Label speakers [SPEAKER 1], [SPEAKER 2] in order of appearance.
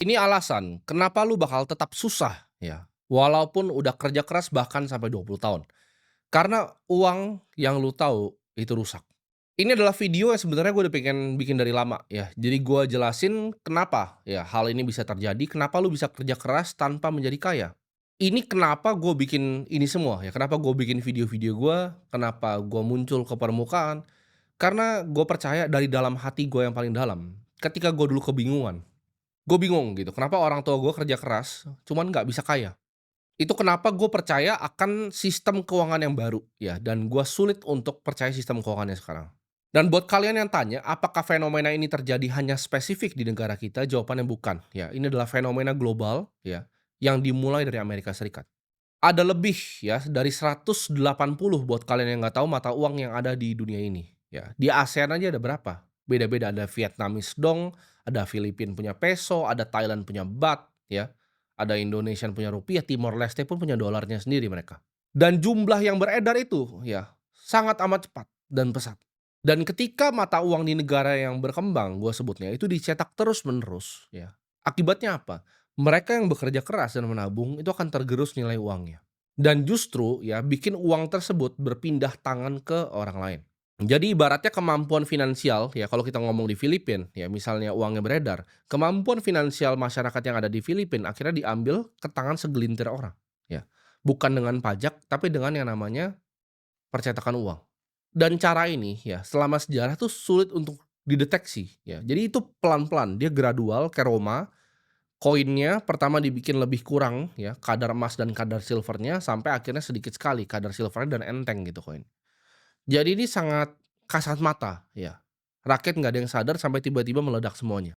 [SPEAKER 1] Ini alasan kenapa lu bakal tetap susah ya, walaupun udah kerja keras bahkan sampai 20 tahun. Karena uang yang lu tahu itu rusak. Ini adalah video yang sebenarnya gue udah pengen bikin dari lama ya. Jadi gue jelasin kenapa ya hal ini bisa terjadi, kenapa lu bisa kerja keras tanpa menjadi kaya. Ini kenapa gue bikin ini semua ya, kenapa gue bikin video-video gue, kenapa gue muncul ke permukaan, karena gue percaya dari dalam hati gue yang paling dalam, ketika gue dulu kebingungan. Gue bingung gitu, kenapa orang tua gue kerja keras, cuman nggak bisa kaya. Itu kenapa gue percaya akan sistem keuangan yang baru, ya, dan gue sulit untuk percaya sistem keuangannya sekarang. Dan buat kalian yang tanya, apakah fenomena ini terjadi hanya spesifik di negara kita? Jawabannya bukan, ya. Ini adalah fenomena global, ya, yang dimulai dari Amerika Serikat. Ada lebih, ya, dari 180 buat kalian yang nggak tahu mata uang yang ada di dunia ini, ya. Di ASEAN aja ada berapa? Beda-beda, ada Vietnamese dong, ada Filipina punya peso, ada Thailand punya baht, ya. Ada Indonesian punya rupiah, Timor Leste pun punya dolarnya sendiri mereka. Dan jumlah yang beredar itu, ya, sangat amat cepat dan pesat. Dan ketika mata uang di negara yang berkembang, gue sebutnya, itu dicetak terus-menerus, ya. Akibatnya apa? Mereka yang bekerja keras dan menabung itu akan tergerus nilai uangnya. Dan justru ya bikin uang tersebut berpindah tangan ke orang lain. Jadi ibaratnya kemampuan finansial ya kalau kita ngomong di Filipina ya misalnya uangnya beredar, kemampuan finansial masyarakat yang ada di Filipina akhirnya diambil ke tangan segelintir orang ya. Bukan dengan pajak tapi dengan yang namanya percetakan uang. Dan cara ini ya selama sejarah tuh sulit untuk dideteksi ya. Jadi itu pelan-pelan, dia gradual kayak Roma. Koinnya pertama dibikin lebih kurang ya, kadar emas dan kadar silvernya sampai akhirnya sedikit sekali kadar silvernya dan enteng gitu koin. Jadi ini sangat kasat mata ya, rakyat nggak ada yang sadar sampai tiba-tiba meledak semuanya.